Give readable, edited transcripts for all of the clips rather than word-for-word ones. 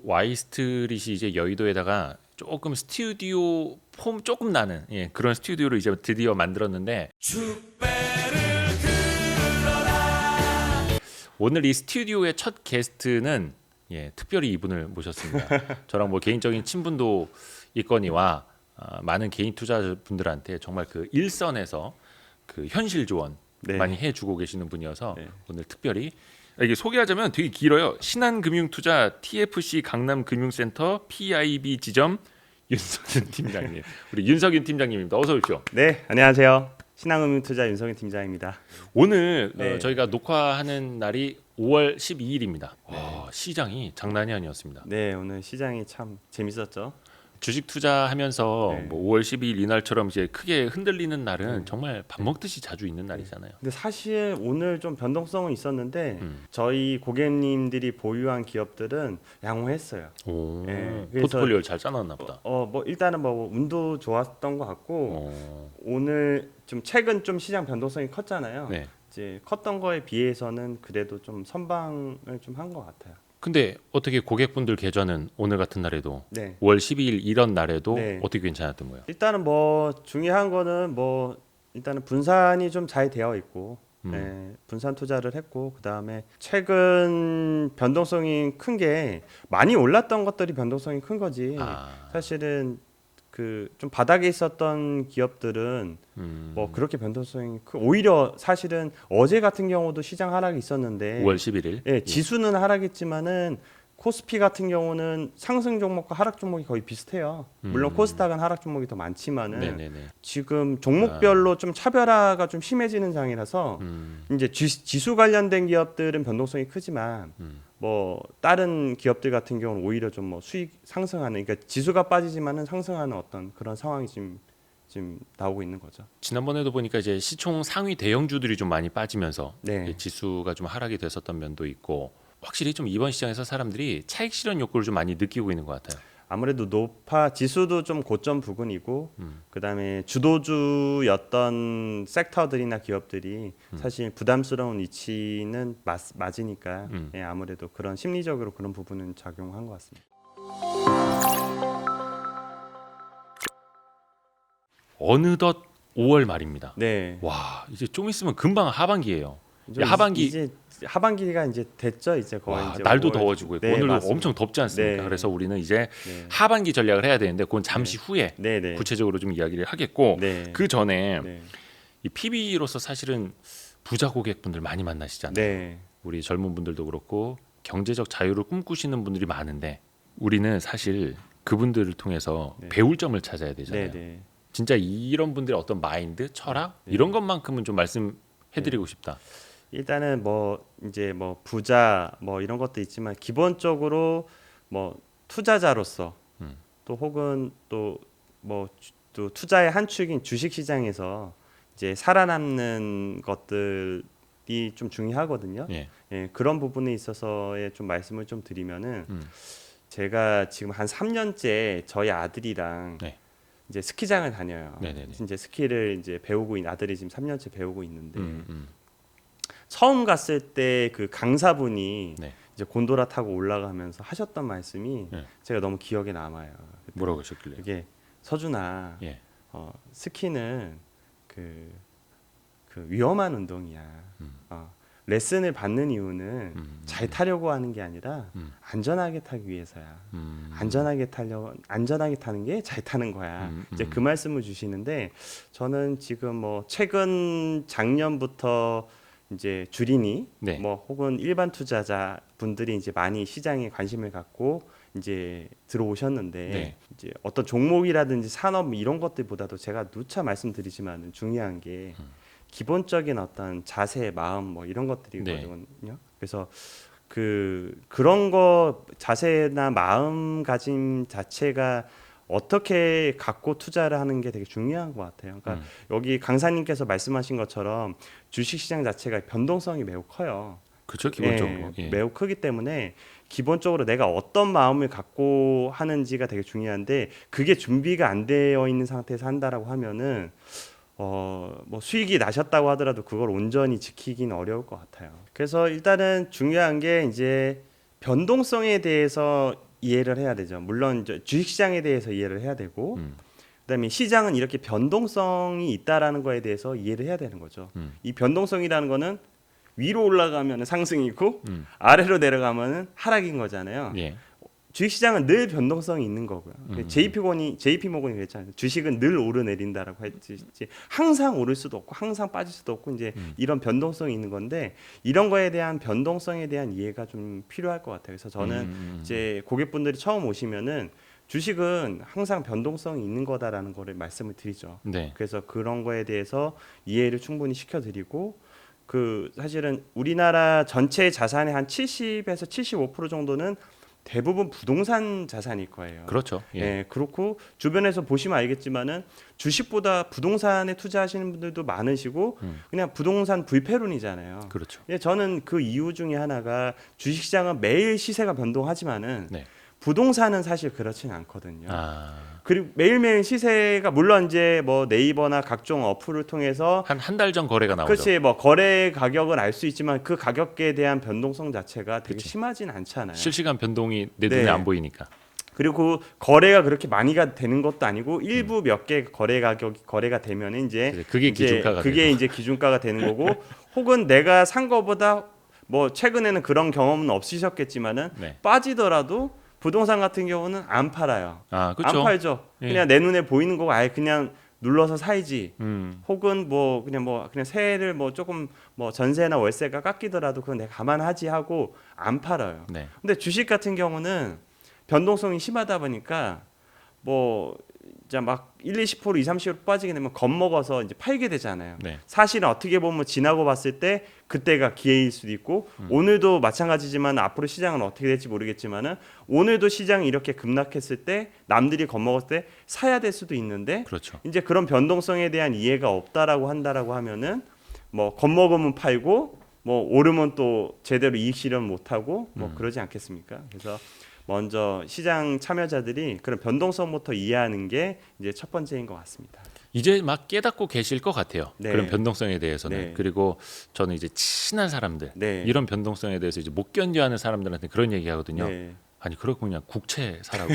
와이스트릿이 이제 여의도에다가 조금 스튜디오 폼 조금 나는 그런 스튜디오를 이제 드디어 만들었는데 오늘 이 스튜디오의 첫 게스트는 특별히 이분을 모셨습니다. 저랑 뭐 개인적인 친분도 있거니와 많은 개인 투자분들한테 정말 그 일선에서 그 현실 조언 많이 해주고 계시는 분이어서 오늘 특별히 이게 소개하자면 되게 길어요. 신한금융투자 TFC 강남금융센터 PIB 지점 윤석윤 팀장님, 우리 윤석윤 팀장님입니다. 어서 오십시오. 네, 안녕하세요. 신한금융투자 윤석윤 팀장입니다. 오늘 저희가 녹화하는 날이 5월 12일입니다. 시장이 장난이 아니었습니다. 네, 오늘 시장이 참 재밌었죠. 주식 투자하면서 뭐 5월 12일 이날처럼 이제 크게 흔들리는 날은 정말 밥 먹듯이 자주 있는 날이잖아요. 근데 사실 오늘 좀 변동성은 있었는데 저희 고객님들이 보유한 기업들은 양호했어요. 오, 그래서 포트폴리오를 잘 짜놨나 보다. 뭐 일단은 뭐 운도 좋았던 것 같고 오늘 좀 최근 좀 시장 변동성이 컸잖아요. 네. 이제 컸던 거에 비해서는 그래도 좀 선방을 좀 한 것 같아요. 근데 어떻게 고객분들 계좌는 오늘 같은 날에도 네. 5월 12일 이런 날에도 네. 어떻게 괜찮았던 거예요? 일단은 뭐 중요한 거는 뭐 일단은 분산이 좀 잘 되어 있고 분산 투자를 했고 그다음에 최근 변동성이 큰 게 많이 올랐던 것들이 변동성이 큰 거지. 사실은 그 좀 바닥에 있었던 기업들은 뭐 그렇게 변동성이 오히려 사실은 어제 같은 경우도 시장 하락이 있었는데 5월 11일 지수는 하락했지만은 코스피 같은 경우는 상승 종목과 하락 종목이 거의 비슷해요. 물론 코스닥은 하락 종목이 더 많지만은 지금 종목별로 좀 차별화가 좀 심해지는 장이라서 이제 지수 관련된 기업들은 변동성이 크지만 뭐 다른 기업들 같은 경우는 오히려 좀 뭐 수익 상승하는, 그러니까 지수가 빠지지만은 상승하는 어떤 그런 상황이 지금 나오고 있는 거죠. 지난번에도 보니까 이제 시총 상위 대형주들이 좀 많이 빠지면서 네. 지수가 좀 하락이 됐었던 면도 있고 확실히 좀 이번 시장에서 사람들이 차익 실현 욕구를 좀 많이 느끼고 있는 것 같아요. 아무래도 지수도 좀 고점 부근이고 그다음에 주도주였던 섹터들이나 기업들이 사실 부담스러운 위치는 맞으니까 아무래도 그런 심리적으로 그런 부분은 작용한 것 같습니다. 어느덧 5월 말입니다. 네. 와, 이제 좀 있으면 금방 하반기예요. 이제 하반기가 이제 됐죠. 이제 거의 이제 날도 5월. 더워지고 있고 네, 오늘도 맞습니다. 엄청 덥지 않습니까? 네. 그래서 우리는 이제 네. 하반기 전략을 해야 되는데 그건 잠시 후에 네. 구체적으로 좀 이야기를 하겠고 네. 그 전에 네. 이 PB로서 사실은 부자 고객분들 많이 만나시잖아요. 네. 우리 젊은 분들도 그렇고 경제적 자유를 꿈꾸시는 분들이 많은데 우리는 사실 그분들을 통해서 배울 점을 찾아야 되잖아요. 네. 진짜 이런 분들의 어떤 마인드, 철학 이런 것만큼은 좀 말씀해드리고 싶다. 일단은 뭐 이제 뭐 부자 뭐 이런 것도 있지만 기본적으로 뭐 투자자로서 또 혹은 또 뭐 또 투자의 한 축인 주식 시장에서 이제 살아남는 것들이 좀 중요하거든요. 그런 부분에 있어서의 좀 말씀을 좀 드리면은 제가 지금 한 3년째 저희 아들이랑 이제 스키장을 다녀요. 이제 스키를 이제 배우고 있는 아들이 지금 3년째 배우고 있는데 처음 갔을 때 그 강사분이 이제 곤도라 타고 올라가면서 하셨던 말씀이 제가 너무 기억에 남아요. 뭐라고 하셨길래? 이게 서준아, 스키는 그 위험한 운동이야. 레슨을 받는 이유는 잘 타려고 하는 게 아니라 안전하게 타기 위해서야. 안전하게 타는 게 잘 타는 거야. 이제 그 말씀을 주시는데 저는 지금 뭐 최근 작년부터 이제 주린이 뭐 혹은 일반 투자자 분들이 이제 많이 시장에 관심을 갖고 이제 들어오셨는데 이제 어떤 종목이라든지 산업 이런 것들보다도 제가 누차 말씀드리지만 중요한 게 기본적인 어떤 자세, 마음 뭐 이런 것들이거든요. 그래서 그런 거 자세나 마음가짐 자체가 어떻게 갖고 투자를 하는 게 되게 중요한 것 같아요. 그러니까 여기 강사님께서 말씀하신 것처럼 주식시장 자체가 변동성이 매우 커요. 그렇죠, 기본적으로. 매우 크기 때문에 기본적으로 내가 어떤 마음을 갖고 하는지가 되게 중요한데 그게 준비가 안 되어 있는 상태에서 한다라고 하면은 뭐 수익이 나셨다고 하더라도 그걸 온전히 지키기는 어려울 것 같아요. 그래서 일단은 중요한 게 이제 변동성에 대해서 이해를 해야 되죠. 물론 이제 주식시장에 대해서 이해를 해야 되고 음. 그다음에 시장은 이렇게 변동성이 있다라는 거에 대해서 이해를 해야 되는 거죠. 이 변동성이라는 거는 위로 올라가면 상승이고 아래로 내려가면 하락인 거잖아요. 예. 주식시장은 늘 변동성이 있는 거고요. JP 모건이 그랬잖아요. 주식은 늘 오르내린다라고 했지. 항상 오를 수도 없고 항상 빠질 수도 없고 이제 이런 변동성이 있는 건데 이런 거에 대한 변동성에 대한 이해가 좀 필요할 것 같아요. 그래서 저는 이제 고객분들이 처음 오시면은 주식은 항상 변동성이 있는 거다라는 거를 말씀을 드리죠. 네. 그래서 그런 거에 대해서 이해를 충분히 시켜드리고 그 사실은 우리나라 전체 자산의 한 70에서 75% 정도는 대부분 부동산 자산일 거예요. 그렇죠. 예. 예, 그렇고 주변에서 보시면 알겠지만은 주식보다 부동산에 투자하시는 분들도 많으시고 그냥 부동산 불패론이잖아요. 그렇죠. 예, 저는 그 이유 중에 하나가 주식시장은 매일 시세가 변동하지만은 네. 부동산은 사실 그렇지는 않거든요. 아. 그리고 매일매일 시세가 물론 이제 뭐 네이버나 각종 어플을 통해서 한 달 전 거래가 나오죠. 그렇지 뭐 거래 가격을 알 수 있지만 그 가격에 대한 변동성 자체가 되게 그치. 심하진 않잖아요. 실시간 변동이 내 네. 눈에 안 보이니까. 그리고 거래가 그렇게 많이가 되는 것도 아니고 일부 몇 개 거래 가격이 거래가 되면 이제 그게 이제 기준가가 그게 되고. 이제 기준가가 되는 거고 혹은 내가 산 거보다 뭐 최근에는 그런 경험은 없으셨겠지만은 네. 빠지더라도 부동산 같은 경우는 안 팔아요. 아, 그렇죠. 안 팔죠. 예. 그냥 내 눈에 보이는 거고 아예 그냥 눌러서 살지. 혹은 뭐 그냥 세를 뭐 조금 뭐 전세나 월세가 깎이더라도 그건 내가 감안하지 하고 안 팔아요. 네. 근데 주식 같은 경우는 변동성이 심하다 보니까 뭐 이제 막 1, 20%, 2, 30% 빠지게 되면 겁먹어서 이제 팔게 되잖아요. 네. 사실은 어떻게 보면 지나고 봤을 때 그때가 기회일 수도 있고 오늘도 마찬가지지만 앞으로 시장은 어떻게 될지 모르겠지만은 오늘도 시장이 이렇게 급락했을 때 남들이 겁먹었을 때 사야 될 수도 있는데 그렇죠. 이제 그런 변동성에 대한 이해가 없다라고 한다라고 하면은 뭐 겁먹으면 팔고 뭐 오르면 또 제대로 이익 실현 못 하고 뭐 그러지 않겠습니까? 그래서 먼저 시장 참여자들이 그런 변동성부터 이해하는 게 이제 첫 번째인 것 같습니다. 이제 막 깨닫고 계실 것 같아요. 네. 그런 변동성에 대해서는. 네. 그리고 저는 이제 친한 사람들, 네. 이런 변동성에 대해서 이제 못 견뎌하는 사람들한테 그런 얘기하거든요. 네. 아니 그렇고 그냥 국채 사라고.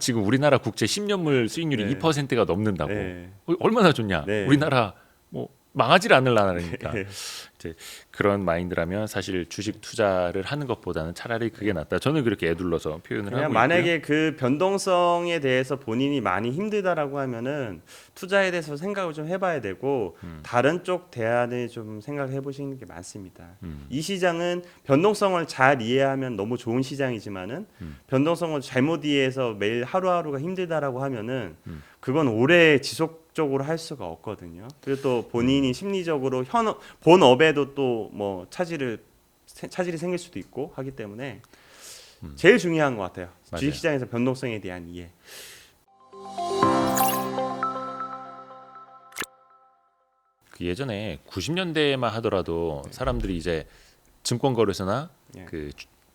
지금 우리나라 국채 10년물 수익률이 네. 2%가 넘는다고. 네. 얼마나 좋냐. 네. 우리나라 뭐 망하질 않으려니까. 네. 이제 그런 마인드라면 사실 주식 투자를 하는 것보다는 차라리 그게 낫다. 저는 그렇게 애둘러서 표현을 그냥 하고 만약에 있고요. 그 변동성에 대해서 본인이 많이 힘들다라고 하면은 투자에 대해서 생각을 좀 해봐야 되고 다른 쪽 대안을 좀 생각해 보시는 게 많습니다. 이 시장은 변동성을 잘 이해하면 너무 좋은 시장이지만은 변동성을 잘못 이해해서 매일 하루하루가 힘들다라고 하면은 그건 오래 지속적으로 할 수가 없거든요. 그리고 또 본인이 심리적으로 본업에도 또 뭐 차질이 생길 수도 있고 하기 때문에 제일 중요한 것 같아요. 맞아요. 주식시장에서 변동성에 대한 이해. 그 예전에 90년대만 하더라도 사람들이 이제 증권거래소나 예. 그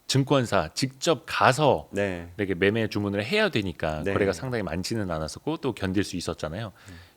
증권사 직접 가서 네. 이렇게 매매 주문을 해야 되니까 네. 거래가 상당히 많지는 않았었고 또 견딜 수 있었잖아요.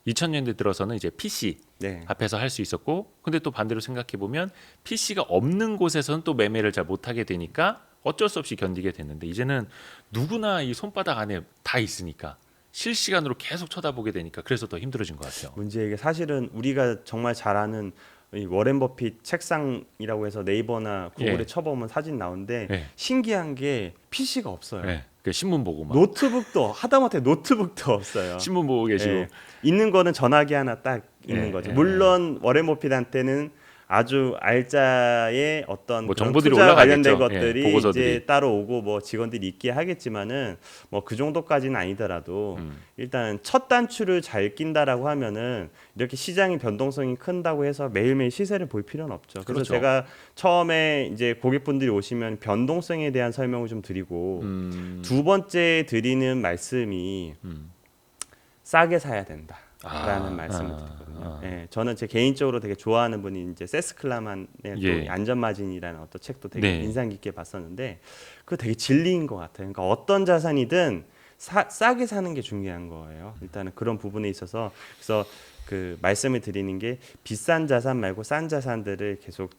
2000년대 들어서는 이제 PC 네. 앞에서 할 수 있었고 근데 또 반대로 생각해 보면 PC가 없는 곳에서는 또 매매를 잘 못하게 되니까 어쩔 수 없이 견디게 됐는데 이제는 누구나 이 손바닥 안에 다 있으니까 실시간으로 계속 쳐다보게 되니까 그래서 더 힘들어진 것 같아요. 문제 이게 사실은 우리가 정말 잘 아는 이 워렌 버핏 책상이라고 해서 네이버나 구글에 예. 쳐보면 사진 나오는데 예. 신기한 게 PC가 없어요. 네. 그 신문 보고 막 노트북도 하다못해 노트북도 없어요. 신문 보고 계시고 예. 있는 거는 전화기 하나 딱 있는 예, 거죠. 예, 물론 워렌 버핏한테는 아주 알짜의 어떤 뭐 그런 정보들이 투자 관련된 올라가겠죠. 예, 것들이 보고서들이. 이제 따로 오고 뭐 직원들이 있게 하겠지만은 뭐 그 정도까지는 아니더라도 일단 첫 단추를 잘 낀다라고 하면은 이렇게 시장이 변동성이 큰다고 해서 매일매일 시세를 볼 필요는 없죠. 그래서 그렇죠. 제가 처음에 이제 고객분들이 오시면 변동성에 대한 설명을 좀 드리고 두 번째 드리는 말씀이 싸게 사야 된다. 라는 말씀을 드리거든요. 예, 저는 제 개인적으로 되게 좋아하는 분이 이제 세스클라만의 예. 또 안전마진이라는 어떤 책도 되게 네. 인상 깊게 봤었는데 그거 되게 진리인 것 같아요. 그러니까 어떤 자산이든 싸게 사는 게 중요한 거예요. 일단은 그런 부분에 있어서 그래서 그 말씀을 드리는 게 비싼 자산 말고 싼 자산들을 계속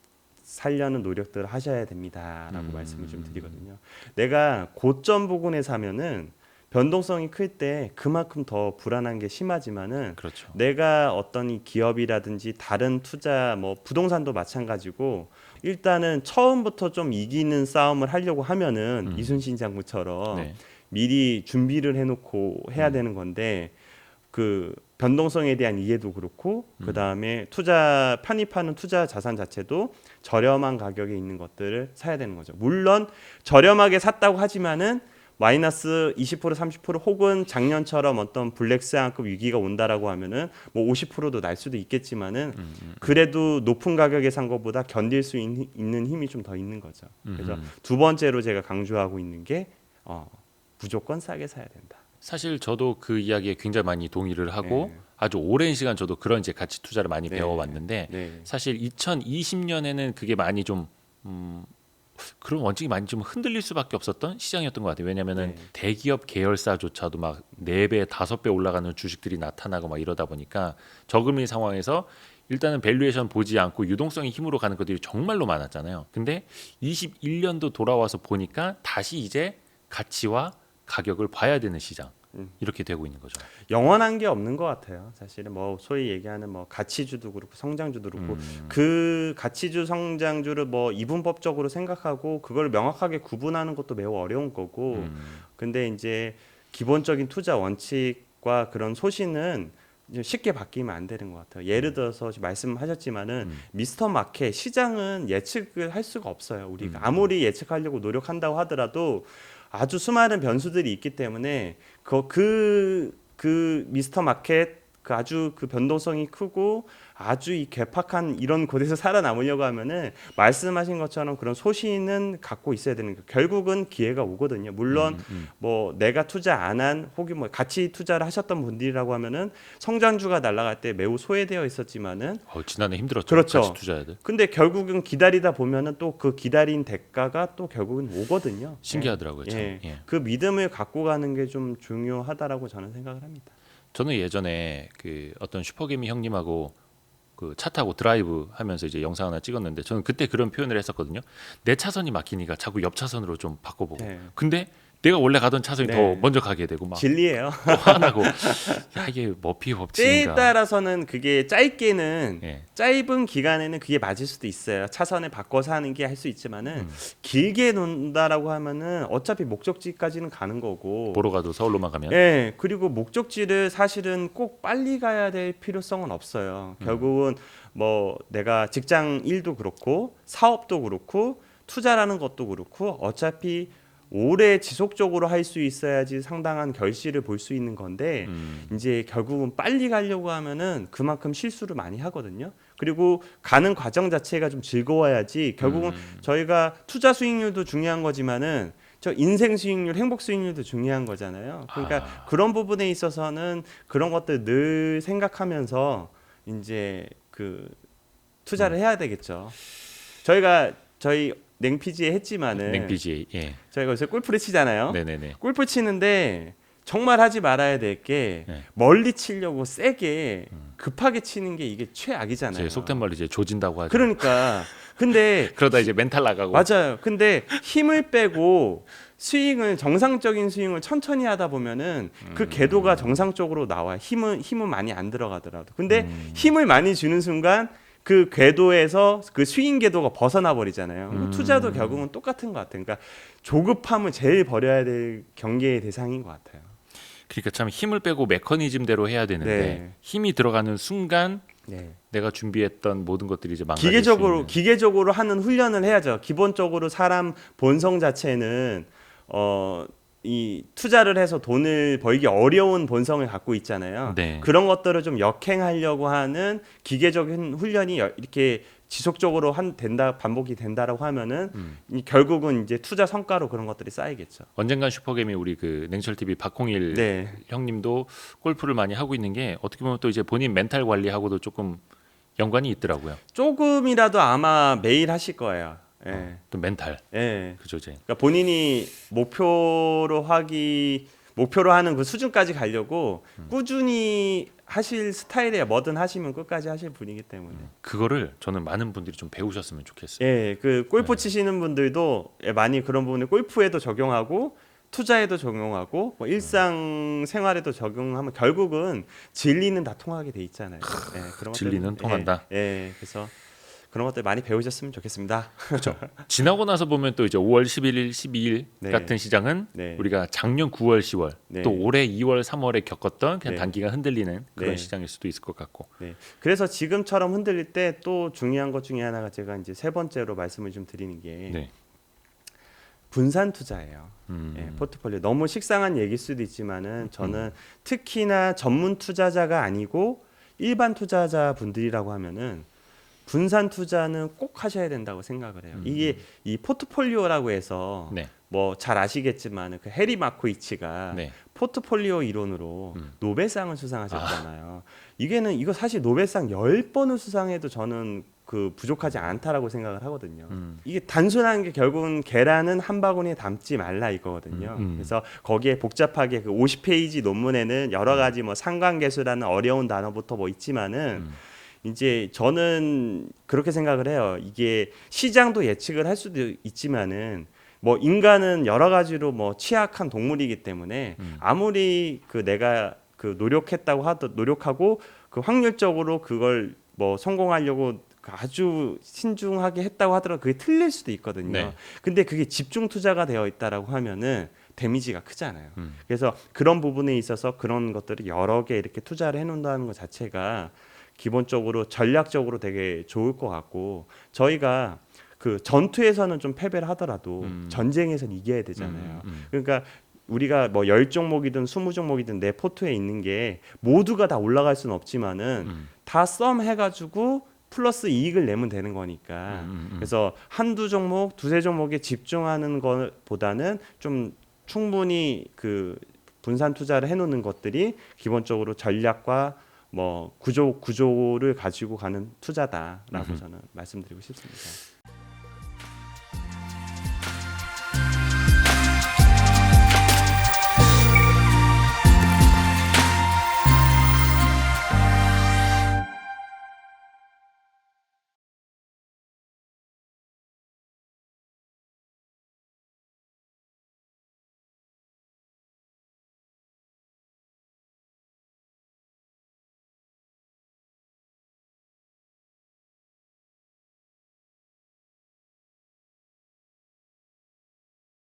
살려는 노력들을 하셔야 됩니다라고 말씀을 좀 드리거든요. 내가 고점 부근에 사면은 변동성이 클 때 그만큼 더 불안한 게 심하지만은 그렇죠. 내가 어떤 이 기업이라든지 다른 투자 뭐 부동산도 마찬가지고 일단은 처음부터 좀 이기는 싸움을 하려고 하면은 이순신 장군처럼 네. 미리 준비를 해놓고 해야 되는 건데 그 변동성에 대한 이해도 그렇고 그 다음에 투자 편입하는 투자 자산 자체도 저렴한 가격에 있는 것들을 사야 되는 거죠. 물론 저렴하게 샀다고 하지만은 마이너스 20% 30% 혹은 작년처럼 어떤 블랙스완급 위기가 온다라고 하면은 뭐 50%도 날 수도 있겠지만은 그래도 높은 가격에 산 것보다 견딜 수 있는 힘이 좀 더 있는 거죠. 그래서 두 번째로 제가 강조하고 있는 게 무조건 싸게 사야 된다. 사실 저도 그 이야기에 굉장히 많이 동의를 하고 네. 아주 오랜 시간 저도 그런 이제 가치 투자를 많이 네. 배워왔는데 네. 사실 2020년에는 그게 많이 좀 그런 원칙이 많이 좀 흔들릴 수밖에 없었던 시장이었던 것 같아요. 왜냐하면은 네. 대기업 계열사조차도 막 4배, 5배 올라가는 주식들이 나타나고 막 이러다 보니까 저금리 상황에서 일단은 밸류에이션 보지 않고 유동성의 힘으로 가는 것들이 정말로 많았잖아요. 근데 21년도 돌아와서 보니까 다시 이제 가치와 가격을 봐야 되는 시장 이렇게 되고 있는 거죠. 영원한 게 없는 것 같아요. 사실은 뭐 소위 얘기하는 뭐 가치주도 그렇고 성장주도 그렇고 그 가치주 성장주를 뭐 이분법적으로 생각하고 그걸 명확하게 구분하는 것도 매우 어려운 거고 근데 이제 기본적인 투자 원칙과 그런 소신은 이제 쉽게 바뀌면 안 되는 것 같아요. 예를 들어서 말씀하셨지만은 미스터 마켓 시장은 예측을 할 수가 없어요. 우리가 아무리 예측하려고 노력한다고 하더라도 아주 수많은 변수들이 있기 때문에 그 미스터 마켓 그 아주 그 변동성이 크고 아주 이 괴팍한 이런 곳에서 살아남으려고 하면은 말씀하신 것처럼 그런 소신은 갖고 있어야 되는 거예요. 결국은 기회가 오거든요. 물론 뭐 내가 투자 안 한 혹은 뭐 같이 투자를 하셨던 분들이라고 하면은 성장주가 날아갈 때 매우 소외되어 있었지만은 지난해 힘들었죠. 그렇죠. 가치 투자자들. 근데 결국은 기다리다 보면은 또 그 기다린 대가가 또 결국은 오거든요. 신기하더라고요. 참. 예. 예. 그 믿음을 갖고 가는 게 좀 중요하다라고 저는 생각을 합니다. 저는 예전에 그 어떤 슈퍼개미 형님하고 그 차 타고 드라이브 하면서 이제 영상 하나 찍었는데 저는 그때 그런 표현을 했었거든요. 내 차선이 막히니까 자꾸 옆 차선으로 좀 바꿔보고. 네. 근데 내가 원래 가던 차선이 네. 더 먼저 가게 되고 막 진리예요. 또 화나고 야 이게 머피의 때에 법칙인가. 따라서는 그게 짧게는 예. 짧은 기간에는 그게 맞을 수도 있어요. 차선을 바꿔서 하는 게 할 수 있지만은 길게 논다라고 하면은 어차피 목적지까지는 가는 거고. 보러 가도 서울로만 가면. 예. 그리고 목적지를 사실은 꼭 빨리 가야 될 필요성은 없어요. 결국은 뭐 내가 직장 일도 그렇고 사업도 그렇고 투자라는 것도 그렇고 어차피 오래 지속적으로 할 수 있어야지 상당한 결실을 볼 수 있는 건데 이제 결국은 빨리 가려고 하면은 그만큼 실수를 많이 하거든요. 그리고 가는 과정 자체가 좀 즐거워야지 결국은 저희가 투자 수익률도 중요한 거지만은 저 인생 수익률, 행복 수익률도 중요한 거잖아요. 그러니까 그런 부분에 있어서는 그런 것들 늘 생각하면서 이제 그 투자를 해야 되겠죠. 저희 냉PGA 했지만은 냉PGA. 예. 저희가 요새 골프를 치잖아요. 네네네. 골프 치는데 정말 하지 말아야 될 게 네. 멀리 치려고 세게 급하게 치는 게 이게 최악이잖아요. 제 속된 말로 이제 조진다고 하죠. 그러니까 근데 그러다 이제 멘탈 나가고. 맞아요. 근데 힘을 빼고 정상적인 스윙을 천천히 하다 보면은 그 궤도가 정상적으로 나와. 힘은 많이 안 들어가더라도. 근데 힘을 많이 주는 순간 그 궤도에서 그 스윙 궤도가 벗어나 버리잖아요. 투자도 결국은 똑같은 것 같아요. 그러니까 조급함을 제일 버려야 될 경계의 대상인 것 같아요. 그러니까 참 힘을 빼고 메커니즘대로 해야 되는데 네. 힘이 들어가는 순간 네. 내가 준비했던 모든 것들이 이제 망가질 수 있는. 기계적으로 하는 훈련을 해야죠. 기본적으로 사람 본성 자체는 이 투자를 해서 돈을 벌기 어려운 본성을 갖고 있잖아요. 네. 그런 것들을 좀 역행하려고 하는 기계적인 훈련이 이렇게 지속적으로 반복이 된다라고 하면은 결국은 이제 투자 성과로 그런 것들이 쌓이겠죠. 언젠간 슈퍼개미 우리 그 냉철 TV 박홍일 네. 형님도 골프를 많이 하고 있는 게 어떻게 보면 또 이제 본인 멘탈 관리하고도 조금 연관이 있더라고요. 조금이라도 아마 매일 하실 거예요. 예. 또 멘탈. 예. 그죠, 이제. 그러니까 본인이 목표로 하는 그 수준까지 가려고 꾸준히 하실 스타일에 뭐든 하시면 끝까지 하실 분이기 때문에. 그거를 저는 많은 분들이 좀 배우셨으면 좋겠어요. 예, 그 골프 치시는 분들도 많이 그런 부분을 골프에도 적용하고 투자에도 적용하고 뭐 일상 생활에도 적용하면 결국은 진리는 다 통하게 돼 있잖아요. 예, 그런 진리는 것들은, 통한다. 예, 그래서 그런 것들 많이 배우셨으면 좋겠습니다. 그렇죠. 지나고 나서 보면 또 이제 5월 11일, 12일 네. 같은 시장은 네. 우리가 작년 9월, 10월 네. 또 올해 2월, 3월에 겪었던 그냥 네. 단기간 흔들리는 그런 네. 시장일 수도 있을 것 같고. 네. 그래서 지금처럼 흔들릴 때 또 중요한 것 중에 하나가 제가 이제 세 번째로 말씀을 좀 드리는 게 네. 분산 투자예요. 예, 포트폴리오 너무 식상한 얘기일 수도 있지만은 저는 특히나 전문 투자자가 아니고 일반 투자자 분들이라고 하면은 분산 투자는 꼭 하셔야 된다고 생각을 해요. 이게 이 포트폴리오라고 해서 네. 뭐 잘 아시겠지만 그 해리 마코이치가 네. 포트폴리오 이론으로 노벨상을 수상하셨잖아요. 이거 사실 노벨상 10번을 수상해도 저는 그 부족하지 않다라고 생각을 하거든요. 이게 단순한 게 결국은 계란은 한 바구니에 담지 말라 이거거든요. 그래서 거기에 복잡하게 그 50페이지 논문에는 여러 가지 뭐 상관계수라는 어려운 단어부터 뭐 있지만은 이제 저는 그렇게 생각을 해요. 이게 시장도 예측을 할 수도 있지만은 뭐 인간은 여러 가지로 뭐 취약한 동물이기 때문에 아무리 그 내가 그 노력하고 그 확률적으로 그걸 뭐 성공하려고 아주 신중하게 했다고 하더라도 그게 틀릴 수도 있거든요. 네. 근데 그게 집중 투자가 되어 있다라고 하면은 데미지가 크잖아요. 그래서 그런 부분에 있어서 그런 것들을 여러 개 이렇게 투자를 해놓는다는 것 자체가 기본적으로 전략적으로 되게 좋을 것 같고 저희가 그 전투에서는 좀 패배를 하더라도 전쟁에서는 이겨야 되잖아요. 그러니까 우리가 뭐 10종목이든 20종목이든 내 포트에 있는 게 모두가 다 올라갈 수는 없지만은 다 썸 해가지고 플러스 이익을 내면 되는 거니까 그래서 한두 종목, 두세 종목에 집중하는 것보다는 좀 충분히 그 분산 투자를 해놓는 것들이 기본적으로 전략과 뭐 구조를 가지고 가는 투자다라고 저는 말씀드리고 싶습니다.